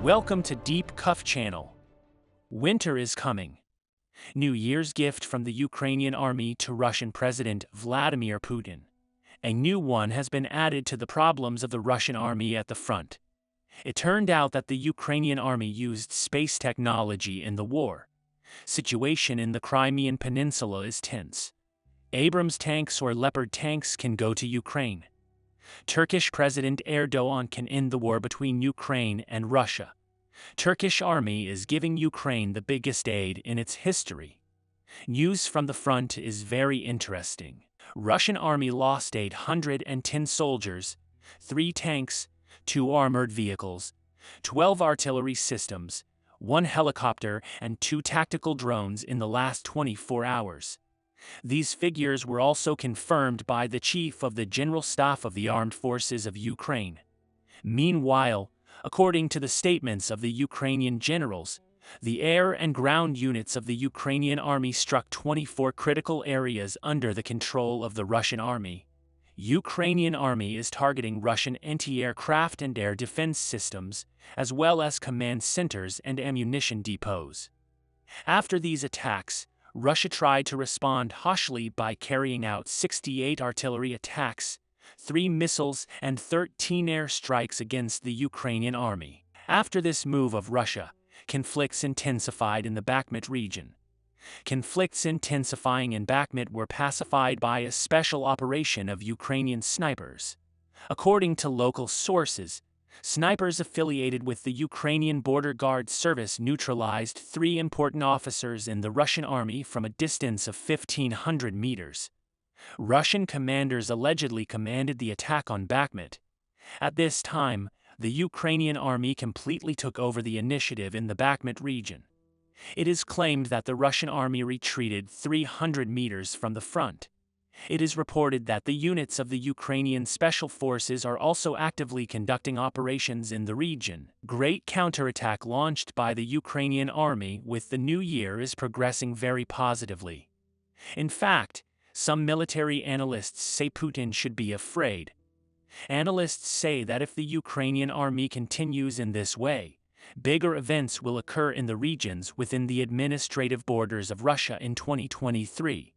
Welcome to Deep Cuff Channel. Winter is coming. New Year's gift from the Ukrainian army to Russian President Vladimir Putin. A new one has been added to the problems of the Russian army at the front. It turned out that the Ukrainian army used space technology in the war. Situation in the Crimean Peninsula is tense. Abrams tanks or Leopard tanks can go to Ukraine. Turkish President Erdogan can end the war between Ukraine and Russia. Turkish army is giving Ukraine the biggest aid in its history. News from the front is very interesting. Russian army lost 810 soldiers, 3 tanks, 2 armored vehicles, 12 artillery systems, 1 helicopter, and 2 tactical drones in the last 24 hours. These figures were also confirmed by the Chief of the General Staff of the Armed Forces of Ukraine. Meanwhile, according to the statements of the Ukrainian generals, the air and ground units of the Ukrainian army struck 24 critical areas under the control of the Russian army. Ukrainian army is targeting Russian anti-aircraft and air defense systems, as well as command centers and ammunition depots. After these attacks, Russia tried to respond harshly by carrying out 68 artillery attacks, 3 missiles, and 13 air strikes against the Ukrainian army. After this move of Russia, conflicts intensified in the Bakhmut region. Conflicts intensifying in Bakhmut were pacified by a special operation of Ukrainian snipers. According to local sources, snipers affiliated with the Ukrainian Border Guard Service neutralized 3 important officers in the Russian army from a distance of 1,500 meters. Russian commanders allegedly commanded the attack on Bakhmut. At this time, the Ukrainian army completely took over the initiative in the Bakhmut region. It is claimed that the Russian army retreated 300 meters from the front. It is reported that the units of the Ukrainian Special Forces are also actively conducting operations in the region. Great counterattack launched by the Ukrainian army with the new year is progressing very positively. In fact, some military analysts say Putin should be afraid. Analysts say that if the Ukrainian army continues in this way, bigger events will occur in the regions within the administrative borders of Russia in 2023.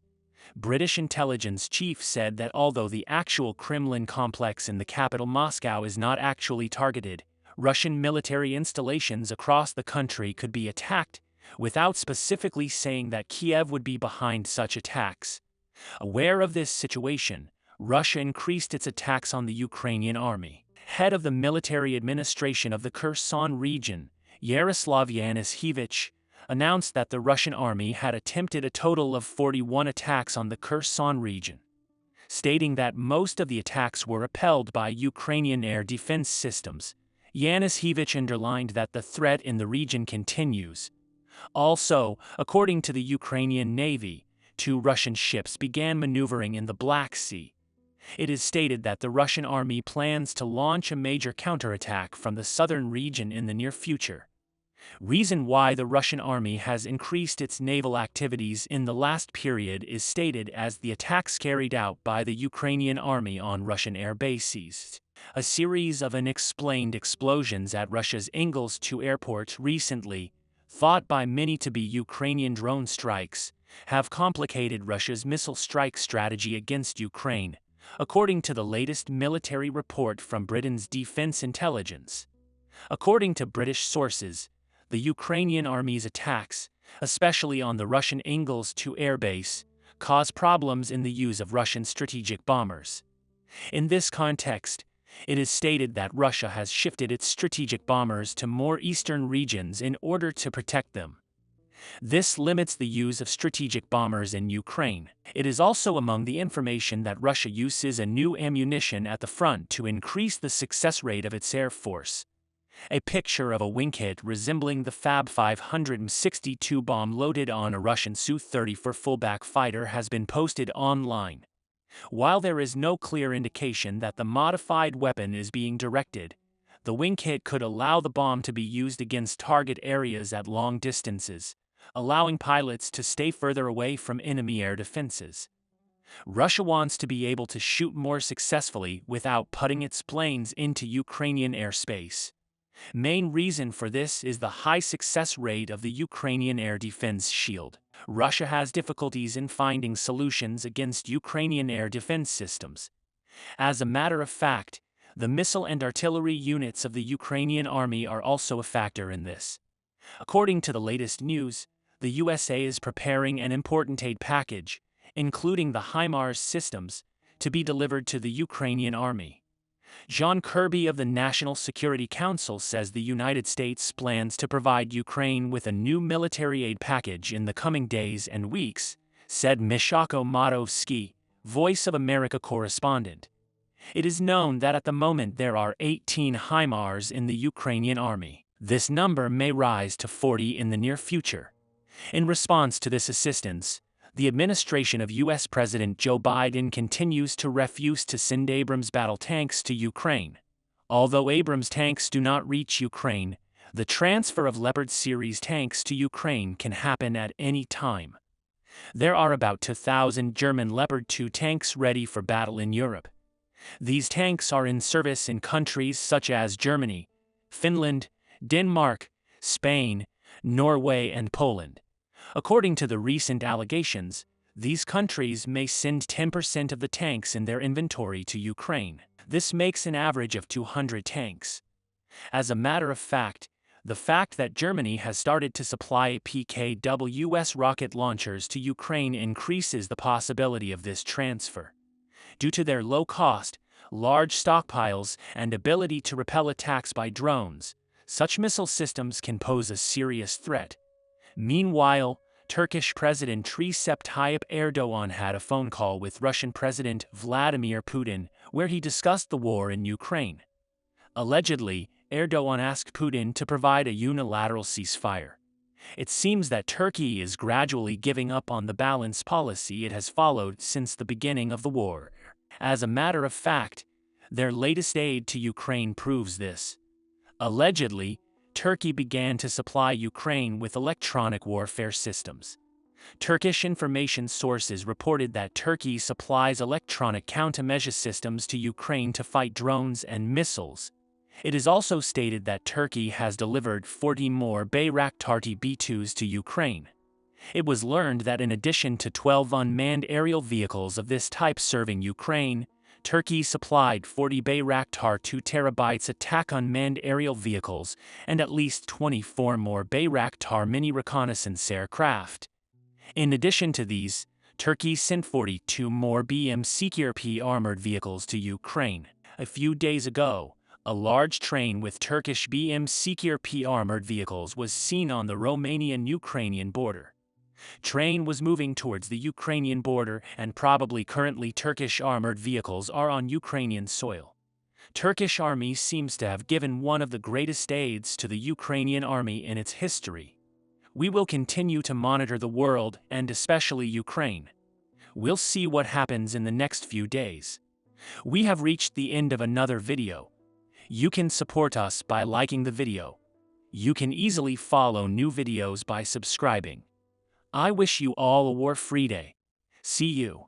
British intelligence chief said that although the actual Kremlin complex in the capital Moscow is not actually targeted, Russian military installations across the country could be attacked, without specifically saying that Kiev would be behind such attacks. Aware of this situation, Russia increased its attacks on the Ukrainian army. Head of the military administration of the Kherson region, L0ST, announced that the Russian army had attempted a total of 41 attacks on the Kherson region, stating that most of the attacks were repelled by Ukrainian air defense systems. Yanishevich underlined that the threat in the region continues. Also, according to the Ukrainian Navy, 2 Russian ships began maneuvering in the Black Sea. It is stated that the Russian army plans to launch a major counterattack from the southern region in the near future. Reason why the Russian army has increased its naval activities in the last period is stated as the attacks carried out by the Ukrainian army on Russian air bases. A series of unexplained explosions at Russia's L0ST airport recently, thought by many to be Ukrainian drone strikes, have complicated Russia's missile strike strategy against Ukraine, according to the latest military report from Britain's Defense Intelligence. According to British sources, the Ukrainian army's attacks, especially on the Russian L0ST airbase, cause problems in the use of Russian strategic bombers. In this context, it is stated that Russia has shifted its strategic bombers to more eastern regions in order to protect them. This limits the use of strategic bombers in Ukraine. It is also among the information that Russia uses a new ammunition at the front to increase the success rate of its air force. A picture of a wing kit resembling the Fab 562 bomb loaded on a Russian Su-34 fullback fighter has been posted online. While there is no clear indication that the modified weapon is being directed, the wing kit could allow the bomb to be used against target areas at long distances, allowing pilots to stay further away from enemy air defenses. Russia wants to be able to shoot more successfully without putting its planes into Ukrainian airspace. Main reason for this is the high success rate of the Ukrainian air defense shield. Russia has difficulties in finding solutions against Ukrainian air defense systems. As a matter of fact, the missile and artillery units of the Ukrainian army are also a factor in this. According to the latest news, the USA is preparing an important aid package, including the HIMARS systems, to be delivered to the Ukrainian army. John Kirby of the National Security Council says the United States plans to provide Ukraine with a new military aid package in the coming days and weeks, said Mishako Matovsky, Voice of America correspondent. It is known that at the moment there are 18 HIMARS in the Ukrainian army. This number may rise to 40 in the near future. In response to this assistance, the administration of U.S. President Joe Biden continues to refuse to send Abrams battle tanks to Ukraine. Although Abrams tanks do not reach Ukraine, the transfer of Leopard series tanks to Ukraine can happen at any time. There are about 2,000 German Leopard 2 tanks ready for battle in Europe. These tanks are in service in countries such as Germany, Finland, Denmark, Spain, Norway, and Poland. According to the recent allegations, these countries may send 10% of the tanks in their inventory to Ukraine. This makes an average of 200 tanks. As a matter of fact that Germany has started to supply PKWS rocket launchers to Ukraine increases the possibility of this transfer. Due to their low cost, large stockpiles, and ability to repel attacks by drones, such missile systems can pose a serious threat. Meanwhile, Turkish President Recep Tayyip Erdogan had a phone call with Russian President Vladimir Putin, where he discussed the war in Ukraine. Allegedly, Erdogan asked Putin to provide a unilateral ceasefire. It seems that Turkey is gradually giving up on the balanced policy it has followed since the beginning of the war. As a matter of fact, their latest aid to Ukraine proves this. Allegedly, Turkey began to supply Ukraine with electronic warfare systems. Turkish information sources reported that Turkey supplies electronic countermeasure systems to Ukraine to fight drones and missiles. It is also stated that Turkey has delivered 40 more Bayraktar TB2s to Ukraine. It was learned that in addition to 12 unmanned aerial vehicles of this type serving Ukraine, Turkey supplied 40 Bayraktar 2 TB attack unmanned aerial vehicles and at least 24 more Bayraktar mini reconnaissance aircraft. In addition to these, Turkey sent 42 more BM-CQRP armored vehicles to Ukraine. A few days ago, a large train with Turkish BM-CQRP armored vehicles was seen on the Romanian-Ukrainian border. Train was moving towards the Ukrainian border and probably currently Turkish armored vehicles are on Ukrainian soil. Turkish army seems to have given one of the greatest aids to the Ukrainian army in its history. We will continue to monitor the world and especially Ukraine. We'll see what happens in the next few days. We have reached the end of another video. You can support us by liking the video. You can easily follow new videos by subscribing. I wish you all a war-free day. See you.